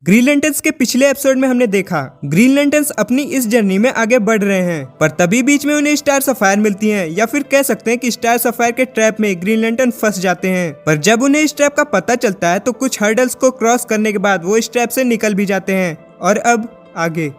Green lanterns के पिछले episode में हमने देखा ग्रीन लैंटर्न्स अपनी इस जर्नी में आगे बढ़ रहे हैं, पर तभी बीच में उन्हें स्टार सफायर मिलती हैं, या फिर कह सकते हैं कि स्टार सफायर के ट्रैप में ग्रीन लैंटर्न फंस जाते हैं। पर जब उन्हें इस ट्रैप का पता चलता है तो कुछ हर्डल्स को क्रॉस करने के बाद वो इस ट्रैप से निकल भी जाते हैं। और अब आगे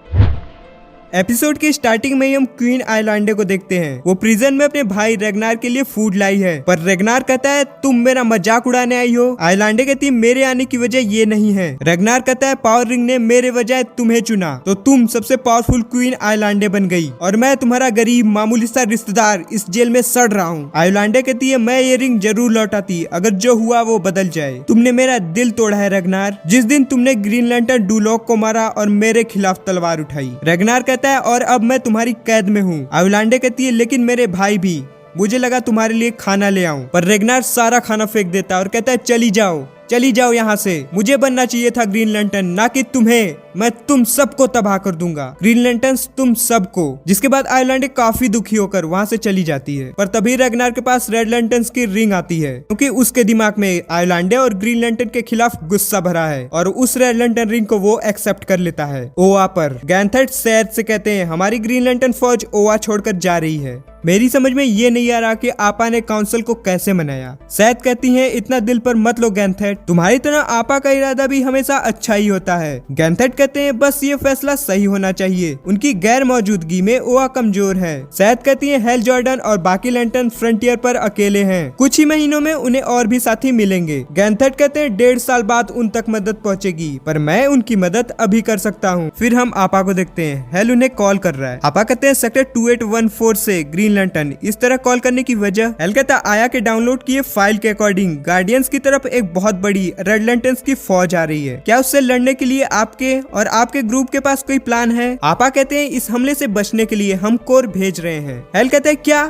एपिसोड की स्टार्टिंग में ही हम क्वीन आइलैंडे को देखते हैं। वो प्रिजन में अपने भाई रेगनार के लिए फूड लाई है, पर रेगनार कहता है तुम मेरा मजाक उड़ाने आई हो। आइलैंडे कहती है मेरे आने की वजह ये नहीं है। रेगनार कहता है पावर रिंग ने मेरे वजह तुम्हें चुना, तो तुम सबसे पावरफुल क्वीन आइलैंडे बन गई और मैं तुम्हारा गरीब मामूली सा रिश्तेदार इस जेल में सड़ रहा हूँ। आइलैंडे कहती है मैं ये रिंग जरूर लौटाती अगर जो हुआ वो बदल जाए। तुमने मेरा दिल तोड़ा है रेगनार, जिस दिन तुमने ग्रीन लैंटर्न डुलॉक को मारा और मेरे खिलाफ तलवार उठाई। रेगनार कहता है और अब मैं तुम्हारी कैद में हूँ। आइलैंडे कहती है लेकिन मेरे भाई भी, मुझे लगा तुम्हारे लिए खाना ले आऊं। पर रेगनार सारा खाना फेंक देता है और कहता है चली जाओ यहाँ से। मुझे बनना चाहिए था ग्रीन लैंटर्न, ना कि तुम्हें। मैं तुम सबको तबाह कर दूंगा, ग्रीन लैंटर्न्स तुम सबको। जिसके बाद आइलैंडे काफी दुखी होकर वहाँ से चली जाती है। पर तभी रेगनार के पास रेड लैंटर्न्स की रिंग आती है, क्योंकि उसके दिमाग में आइलैंडे और ग्रीन लैंटर्न के खिलाफ गुस्सा भरा है और उस रेड लैंटर्न रिंग को वो एक्सेप्ट कर लेता है। ओवा पर गैंथर्ड सैद से कहते हैं हमारी ग्रीन लैंटर्न फौज ओवा छोड़कर जा रही है। मेरी समझ में ये नहीं आ रहा कि आपा ने काउंसिल को कैसे मनाया। सैद कहती है इतना दिल पर मत लो गैंथर्ड, तुम्हारी तरह आपा का इरादा भी हमेशा अच्छा ही होता है। गैंथर्ड कहते हैं बस ये फैसला सही होना चाहिए, उनकी गैर मौजूदगी में ओवा कमजोर है। सैद कहती है हेल जॉर्डन और बाकी लैंटर्न फ्रंटियर पर अकेले हैं, कुछ ही महीनों में उन्हें और भी साथी मिलेंगे। गैंथर्ड कहते हैं 1.5 साल बाद उन तक मदद पहुंचेगी, पर मैं उनकी मदद अभी कर सकता हूँ। फिर हम आपा को देखते हैं, हेल उन्हें कॉल कर रहा है। आपा कहते हैं सेक्टर 2814 से ग्रीन लैंटर्न। इस तरह कॉल करने की वजह, हेल कहता है आया के डाउनलोड किए फाइल के अकॉर्डिंग गार्डियंस की तरफ एक बहुत बड़ी रेड लैंटर्न्स की फौज आ रही है। क्या उससे लड़ने के लिए आपके और आपके ग्रुप के पास कोई प्लान है? आपा कहते हैं इस हमले से बचने के लिए हम कोर भेज रहे हैं। हेल कहते हैं क्या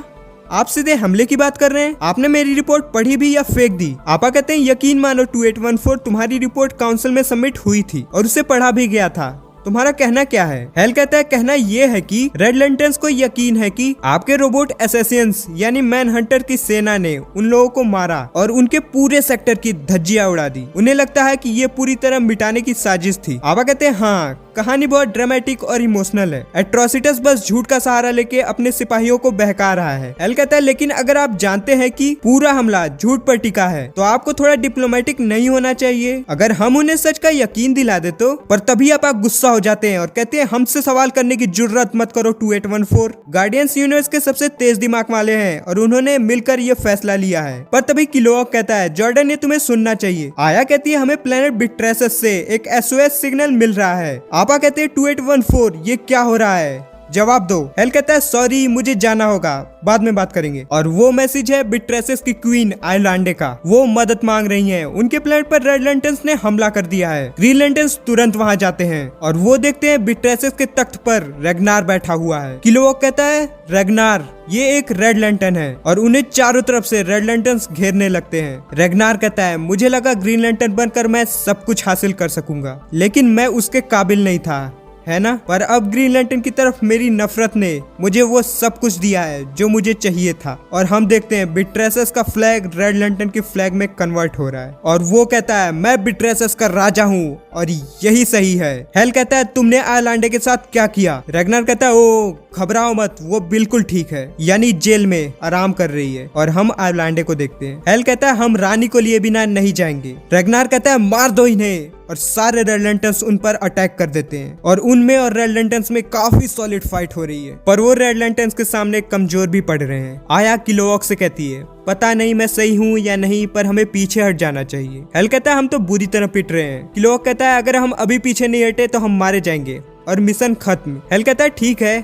आप सीधे हमले की बात कर रहे हैं? आपने मेरी रिपोर्ट पढ़ी भी या फेंक दी? आपा कहते हैं यकीन मानो 2814 तुम्हारी रिपोर्ट काउंसिल में सबमिट हुई थी और उसे पढ़ा भी गया था। तुम्हारा कहना क्या है? हेल कहता है कहना ये है कि रेड लैंटर्न्स को यकीन है कि आपके रोबोट असैसिन्स यानी मैन हंटर की सेना ने उन लोगों को मारा और उनके पूरे सेक्टर की धज्जियां उड़ा दी। उन्हें लगता है कि ये पूरी तरह मिटाने की साजिश थी। आपा कहते हैं हाँ, कहानी बहुत ड्रामेटिक और इमोशनल है। एट्रोसिटस बस झूठ का सहारा लेके अपने सिपाहियों को बहका रहा है। एल कहता है लेकिन अगर आप जानते हैं कि पूरा हमला झूठ पर टिका है तो आपको थोड़ा डिप्लोमेटिक नहीं होना चाहिए? अगर हम उन्हें सच का यकीन दिला दे तो? पर तभी आप गुस्सा हो जाते हैं और कहते हैं हमसे सवाल करने की जुर्रत मत करो 2814। गार्डियंस यूनिवर्स के सबसे तेज दिमाग वाले हैं और उन्होंने मिलकर ये फैसला लिया है। पर तभी किलोक कहता है जॉर्डन ये तुम्हें सुनना चाहिए। आया कहती है हमें प्लेनेट बिट्रेसस से एक SOS सिग्नल मिल रहा है। आपा कहते हैं 2814 ये क्या हो रहा है, जवाब दो। हेल कहता है सॉरी मुझे जाना होगा, बाद में बात करेंगे। और वो मैसेज है बिट्रेसेस की क्वीन आइलैंडे का। वो मदद मांग रही हैं। उनके प्लेनेट पर रेड लैंटर्न्स ने हमला कर दिया है। ग्रीन लैंटर्न्स तुरंत वहां जाते हैं और वो देखते हैं बिट्रेसेस के तख्त पर रेगनार बैठा हुआ है। किलोवॉक कहता है रेगनार ये एक रेड लैंटर्न है और उन्हें चारों तरफ से रेड लैंटर्न्स घेरने लगते हैं। रेगनार कहता है मुझे लगा ग्रीन लैंटर्न बनकर मैं सब कुछ हासिल कर सकूंगा, लेकिन मैं उसके काबिल नहीं था, है ना? पर अब ग्रीन लैंटर्न की तरफ मेरी नफरत ने मुझे वो सब कुछ दिया है जो मुझे चाहिए था। और हम देखते हैं बिट्रेसस का फ्लैग रेड लैंटर्न की फ्लैग में कन्वर्ट हो रहा है और वो कहता है मैं बिट्रेसस का राजा हूँ और यही सही है। हेल कहता है तुमने आइलैंडे के साथ क्या किया? रेगनार कहता है ओ घबराओ मत, वो बिल्कुल ठीक है, यानी जेल में आराम कर रही है। और हम आइलैंडे को देखते हैं। हेल कहता है हम रानी को लिए बिना नहीं जाएंगे। रेगनार कहता है मार दो इन्हें और सारे रेड लैंटर्न्स उन पर अटैक कर देते हैं और उनमें और रेड लैंटर्न्स में काफी सॉलिड फाइट हो रही है, पर वो रेड लैंटर्न्स के सामने कमजोर भी पड़ रहे हैं। आया किलोवॉक से कहती है पता नहीं मैं सही हूँ या नहीं, पर हमें पीछे हट जाना चाहिए। हेल कहता है हम तो बुरी तरह पिट रहे हैं। किलोवॉक कहता है अगर हम अभी पीछे नहीं हटे तो हम मारे जाएंगे और मिशन खत्म। हेल कहता है ठीक है,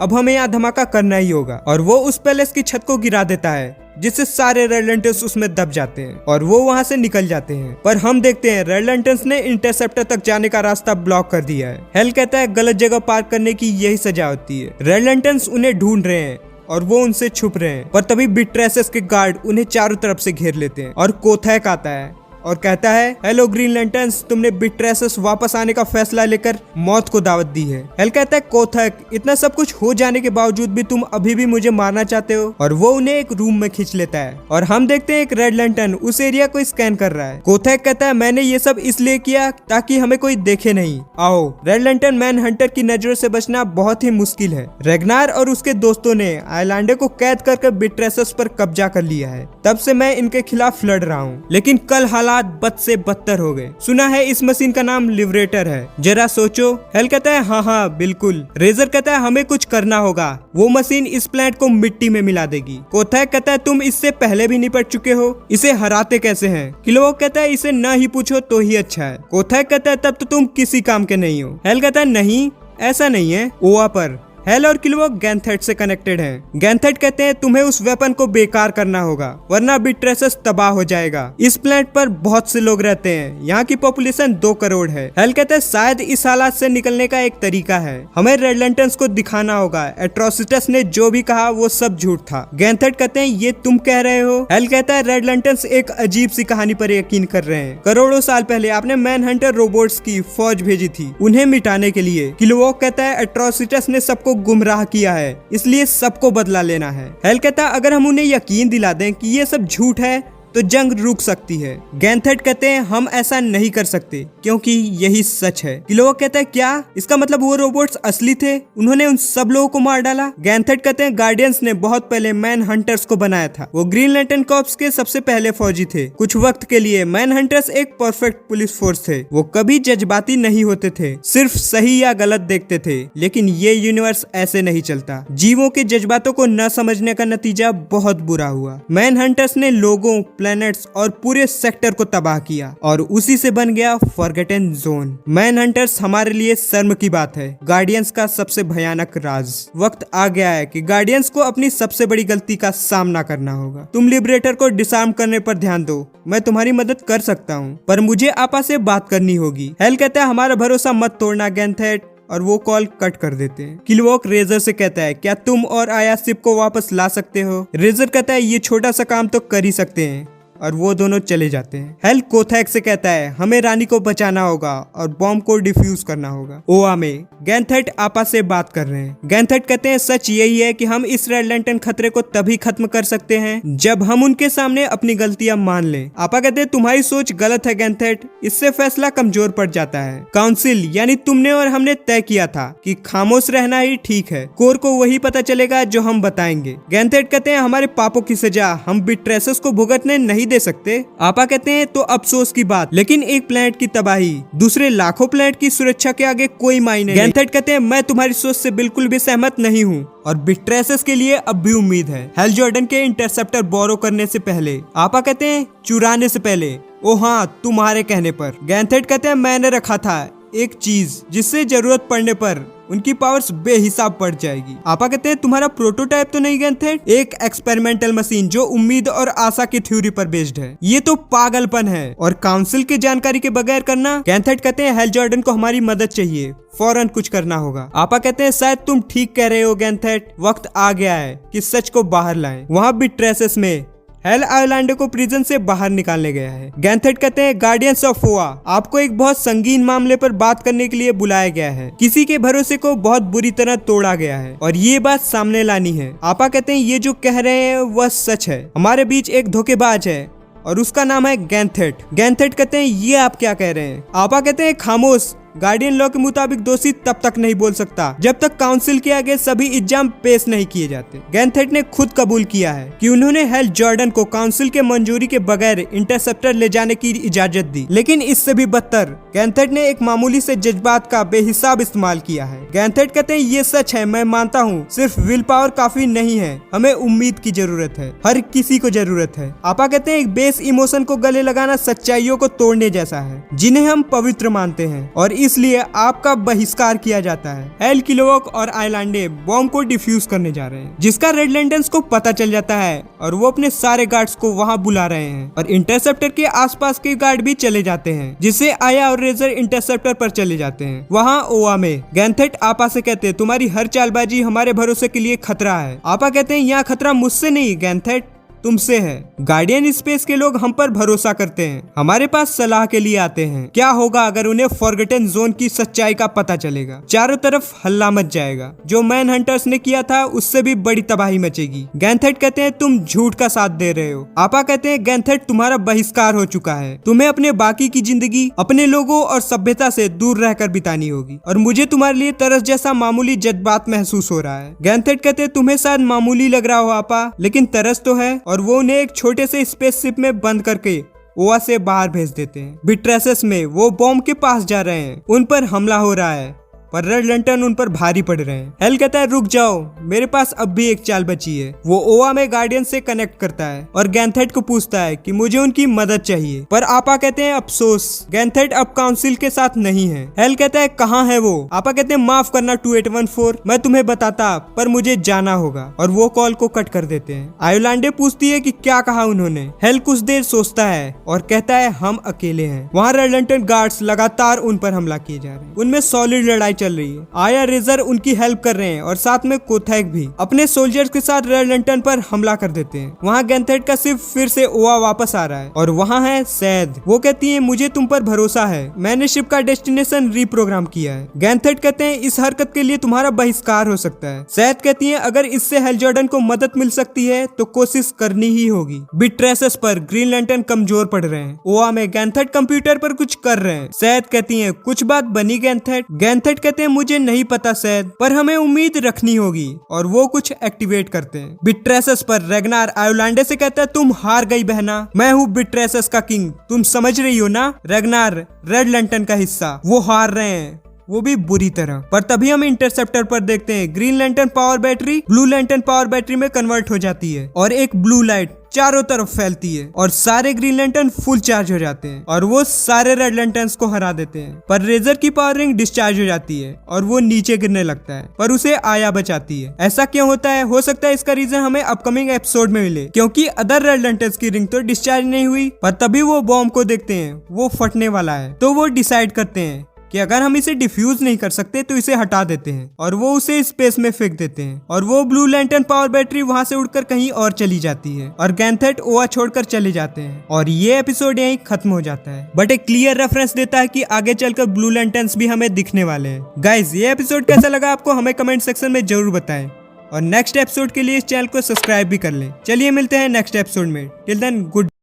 अब हमें यहाँ धमाका करना ही होगा। और वो उस पैलेस की छत को गिरा देता है जिससे सारे रेड लैंटर्न्स उसमें दब जाते हैं और वो वहां से निकल जाते हैं। पर हम देखते हैं रेड लैंटर्न्स ने इंटरसेप्टर तक जाने का रास्ता ब्लॉक कर दिया है। हेल कहता है गलत जगह पार्क करने की यही सजा होती है। रेड लैंटर्न्स उन्हें ढूंढ रहे हैं और वो उनसे छुप रहे हैं। पर तभी बिट्रेसेस के गार्ड उन्हें चारों तरफ से घेर लेते हैं और कोथैक आता है और कहता है, हेलो ग्रीन लैंटर्न्स, तुमने बिट्रेसस वापस आने का फैसला लेकर मौत को दावत दी है। हेल कहता है, कोथक, इतना सब कुछ हो जाने के बावजूद भी तुम अभी भी मुझे मारना चाहते हो। और वो उन्हें एक रूम में खींच लेता है और हम देखते हैं एक रेड लैंटर्न उस एरिया को स्कैन कर रहा है। कोथक कहता है, मैंने ये सब इसलिए किया ताकि हमें कोई देखे नहीं। आओ। रेड लैंटर्न मैन हंटर की नजरों से बचना बहुत ही मुश्किल है। रेगनार और उसके दोस्तों ने आइलैंडर को कैद करके बिट्रेसस पर कब्जा कर लिया है। तब से मैं इनके खिलाफ लड़ रहा हूँ, लेकिन कल हालात बद से बदतर हो गए। सुना है इस मशीन का नाम लिबरेटर है, जरा सोचो। हेल कहता है, हाँ बिल्कुल। रेजर कहता है, हमें कुछ करना होगा, वो मशीन इस प्लेनेट को मिट्टी में मिला देगी। कोथैक कहता है, तुम इससे पहले भी निपट चुके हो, इसे हराते कैसे हैं? किलोवॉक कहता है, इसे न ही पूछो तो ही अच्छा है। कोथैक कहता है, तब तो तुम किसी काम के नहीं हो। हेल कहता है, नहीं ऐसा नहीं है। ओआ पर हेल और किलोवॉक गैंथेट से कनेक्टेड हैं। गैंथेट कहते हैं, तुम्हें उस वेपन को बेकार करना होगा, वरना बिट्रेसस तबाह हो जाएगा। इस प्लेनेट पर बहुत से लोग रहते हैं, यहाँ की पॉपुलेशन 2 करोड़ है। हेल कहते हैं, शायद इस हालात से निकलने का एक तरीका है, हमें रेड लैंटर्न्स को दिखाना होगा एट्रोसिटस ने जो भी कहा वो सब झूठ था। गैंथेट कहते हैं, ये तुम कह रहे हो? हेल कहता है, रेड लैंटर्न्स एक अजीब सी कहानी पर यकीन कर रहे हैं। करोड़ों साल पहले आपने मैन हंटर रोबोट्स की फौज भेजी थी उन्हें मिटाने के लिए। किलोवॉक कहता है, एट्रोसिटस ने सबको गुमराह किया है, इसलिए सबको बदला लेना है। हेल कहता है, अगर हम उन्हें यकीन दिला दें कि ये सब झूठ है तो जंग रुक सकती है। गैंथेट कहते हैं, हम ऐसा नहीं कर सकते क्योंकि यही सच है। किलोवॉक कहता है, क्या इसका मतलब वो रोबोट्स असली थे, उन्होंने उन सब लोगों को मार डाला? गैंथेट कहते हैं, गार्डियंस ने बहुत पहले मैन हंटर्स को बनाया था, वो ग्रीन लैंटर्न कॉर्प्स के सबसे पहले फौजी थे। कुछ वक्त के लिए मैन हंटर्स एक परफेक्ट पुलिस फोर्स थे, वो कभी जज्बाती नहीं होते थे, सिर्फ सही या गलत देखते थे। लेकिन ये यूनिवर्स ऐसे नहीं चलता, जीवों के जज्बातों को न समझने का नतीजा बहुत बुरा हुआ। मैन हंटर्स ने लोगों, प्लैनेट्स और पूरे सेक्टर को तबाह किया और उसी से बन गया फॉरगेटन जोन। मैन हंटर्स हमारे लिए शर्म की बात है, गार्डियंस का सबसे भयानक राज। वक्त आ गया है कि गार्डियंस को अपनी सबसे बड़ी गलती का सामना करना होगा। तुम लिबरेटर को डिसआर्म करने पर ध्यान दो, मैं तुम्हारी मदद कर सकता हूँ, पर मुझे आपा से बात करनी होगी। हेल कहता है, हमारा भरोसा मत तोड़ना गैंथेट, और वो कॉल कट कर देते हैं। किलोवॉक रेजर से कहता है, क्या तुम और आया शिप को वापस ला सकते हो? रेजर कहता है, ये छोटा सा काम तो कर ही सकते हैं, और वो दोनों चले जाते हैं। हेल कोथैक से कहता है, हमें रानी को बचाना होगा और बॉम्ब को डिफ्यूज करना होगा। ओआ में गैंथेट आपा से बात कर रहे हैं। गैंथेट कहते हैं, सच यही है कि हम इस रेड लैंटर्न खतरे को तभी खत्म कर सकते हैं जब हम उनके सामने अपनी गलतियां मान लें। आपा कहते हैं, तुम्हारी सोच गलत है गैंथेट, इससे फैसला कमजोर पड़ जाता है। काउंसिल यानी तुमने और हमने तय किया था कि खामोश रहना ही ठीक है, कोर को वही पता चलेगा जो हम बताएंगे। गैंथेट कहते हैं, हमारे पापों की सजा हम बिट्रेसस को भुगतने नहीं दे सकते। आपा कहते हैं, तो अफसोस की बात, लेकिन एक प्लेनेट की तबाही दूसरे लाखों प्लेनेट की सुरक्षा के आगे कोई मायने नहीं। गैंथेट कहते हैं, मैं तुम्हारी सोच से बिल्कुल भी सहमत नहीं हूँ और बिट्रेसस के लिए अब भी उम्मीद है। हेल जॉर्डन के इंटरसेप्टर बोरो करने से पहले, आपा कहते हैं, चुराने से पहले। ओ हाँ, तुम्हारे कहने पर। गैंथेट कहते हैं, मैंने रखा था एक चीज जिससे जरूरत पड़ने पर उनकी पावर्स बेहिसाब बढ़ जाएगी। आपा कहते हैं, तुम्हारा प्रोटोटाइप तो नहीं गैंथेट, एक एक्सपेरिमेंटल मशीन जो उम्मीद और आशा की थ्योरी पर बेस्ड है। ये तो पागलपन है और काउंसिल की जानकारी के बगैर करना। गैंथेट कहते हैं, हेल जॉर्डन को हमारी मदद चाहिए, फौरन कुछ करना होगा। आपा कहते हैं, शायद तुम ठीक कह रहे हो गैंथेट, वक्त आ गया है कि सच को बाहर लाएं। वहाँ बिट्रेसस में हेल आइलैंडर को प्रिजन से बाहर निकालने गया है। गैंथेट कहते हैं, गार्डियंस ऑफ ओआ, आपको एक बहुत संगीन मामले पर बात करने के लिए बुलाया गया है। किसी के भरोसे को बहुत बुरी तरह तोड़ा गया है और ये बात सामने लानी है। आपा कहते हैं, ये जो कह रहे हैं वह सच है, हमारे बीच एक धोखेबाज है और उसका नाम है गैंथेट। गैंथेट कहते हैं, ये आप क्या कह रहे हैं? आपा कहते हैं, खामोश, गार्डियन लॉ के मुताबिक दोषी तब तक नहीं बोल सकता जब तक काउंसिल के आगे सभी इल्जाम पेश नहीं किए जाते। गैंथेट ने खुद कबूल किया है कि उन्होंने हेल जॉर्डन को काउंसिल के मंजूरी के बगैर इंटरसेप्टर ले जाने की इजाजत दी, लेकिन इससे भी बदतर गैंथेट ने एक मामूली से जज्बात का बेहिसाब इस्तेमाल किया है। गैंथेट कहते हैं, ये सच है, मैं मानता हूँ, सिर्फ विल पावर काफी नहीं है, हमें उम्मीद की जरूरत है, हर किसी को जरूरत है। आपा कहते हैं, एक बेस इमोशन को गले लगाना सच्चाइयों को तोड़ने जैसा है जिन्हें हम पवित्र मानते हैं, और इसलिए आपका बहिष्कार किया जाता है। हेल, किलोवॉक और आइलैंडे बॉम्ब को डिफ्यूज करने जा रहे हैं, जिसका रेड लैंटर्न्स को पता चल जाता है और वो अपने सारे गार्ड्स को वहां बुला रहे हैं और इंटरसेप्टर के आसपास के गार्ड भी चले जाते हैं, जिससे आया और रेजर इंटरसेप्टर पर चले जाते हैं। वहां ओआ में गैंथेट आपा से कहते हैं, तुम्हारी हर चालबाजी हमारे भरोसे के लिए खतरा है। आपा कहते हैं, यहाँ खतरा मुझसे नहीं गैंथेट, तुमसे है। गार्डियन स्पेस के लोग हम पर भरोसा करते हैं, हमारे पास सलाह के लिए आते हैं। क्या होगा अगर उन्हें फॉरगेटन जोन की सच्चाई का पता चलेगा? चारों तरफ हल्ला मच जाएगा। जो मैन हंटर्स ने किया था उससे भी बड़ी तबाही मचेगी। गैंथेट कहते हैं तुम झूठ का साथ दे रहे हो। आपा कहते हैं गैंथेट तुम्हारा बहिष्कार हो चुका है, तुम्हें अपने बाकी की जिंदगी अपने लोगों और सभ्यता से दूर रहकर बितानी होगी और मुझे तुम्हारे लिए तरस जैसा मामूली जज्बात महसूस हो रहा है। गैंथेट कहते हैं तुम्हें शायद मामूली लग रहा हो आपा, लेकिन तरस तो है। और वो उन्हें एक छोटे से स्पेसशिप में बंद करके ओआ से बाहर भेज देते हैं। बिट्रेसेस में वो बॉम्ब के पास जा रहे हैं, उन पर हमला हो रहा है पर रेड लैंटर्न उन पर भारी पड़ रहे हैं। हेल कहता है रुक जाओ, मेरे पास अब भी एक चाल बची है। वो ओआ में गार्डियन से कनेक्ट करता है और गैंथेट को पूछता है कि मुझे उनकी मदद चाहिए, पर आपा कहते हैं अफसोस गैंथेट अब काउंसिल के साथ नहीं है। हेल कहता है कहाँ है वो? आपा कहते हैं माफ करना 2814, मैं तुम्हें बताता पर मुझे जाना होगा, और वो कॉल को कट कर देते हैं। आयोलांडे पूछती है कि क्या कहा उन्होंने। हेल कुछ देर सोचता है और कहता है हम अकेले हैं। वहाँ रेड लैंटर्न गार्ड्स लगातार उन पर हमला किए जा रहे हैं, उनमें सॉलिड लड़ाई चल रही है। आया रेजर उनकी हेल्प कर रहे हैं और साथ में कोथैक भी अपने सोल्जर्स के साथ रेड लैंटर्न पर हमला कर देते हैं। वहाँ गैंथेट का सिर्फ फिर से ओआ वापस आ रहा है और वहाँ है सैद। वो कहती है मुझे तुम पर भरोसा है, मैंने शिप का डेस्टिनेशन रिप्रोग्राम किया है। गैंथेट कहते हैं इस हरकत के लिए तुम्हारा बहिष्कार हो सकता है। सैद कहती है अगर इससे हेल जॉर्डन को मदद मिल सकती है तो कोशिश करनी ही होगी। बिट्रेसेस पर ग्रीन लैंटर्न कमजोर पड़ रहे हैं। ओआ में गैंथेट कंप्यूटर पर कुछ कर रहे हैं। सैद कहती है कुछ बात बनी गैंथेट? गैंथेट कहते हैं मुझे नहीं पता सैद, पर हमें उम्मीद रखनी होगी, और वो कुछ एक्टिवेट करते हैं। बिट्रेसेस पर रेगनार आयोलांडे से कहता है तुम हार गई बहना, मैं हूँ बिट्रेसेस का किंग, तुम समझ रही हो ना? रेगनार रेड लैंटर्न का हिस्सा, वो हार रहे हैं, वो भी बुरी तरह। पर तभी हम इंटरसेप्टर पर देखते हैं green lantern power battery blue lantern power battery में कन्वर्ट हो जाती है और एक ब्लू लाइट चारों तरफ फैलती है और सारे ग्रीन लैंटर्न फुल चार्ज हो जाते हैं और वो सारे रेड लैंटर्न्स को हरा देते हैं। पर रेजर की पावर रिंग डिस्चार्ज हो जाती है और वो नीचे गिरने लगता है, पर उसे आया बचाती है। ऐसा क्यों होता है? हो सकता है इसका रीजन हमें अपकमिंग एपिसोड में मिले, क्योंकि अदर रेड लैंटर्न्स की रिंग तो डिस्चार्ज नहीं हुई। पर तभी वो बॉम्ब को देखते हैं, वो फटने वाला है, तो वो डिसाइड करते हैं कि अगर हम इसे डिफ्यूज नहीं कर सकते तो इसे हटा देते हैं और वो उसे स्पेस में फेंक देते हैं और वो ब्लू लैंटर्न पावर बैटरी वहां से उड़कर कहीं और चली जाती है और गैंथेट ओआ छोड़कर चले जाते हैं और ये एपिसोड यहीं खत्म हो जाता है। बट एक क्लियर रेफरेंस देता है कि आगे चलकर ब्लू लैंटर्न्स भी हमें दिखने वाले हैं। गाइज ये एपिसोड कैसा लगा आपको हमें कमेंट सेक्शन में जरूर बताएं और नेक्स्ट एपिसोड के लिए इस चैनल को सब्सक्राइब भी कर लें। चलिए मिलते हैं नेक्स्ट एपिसोड में। Till then good.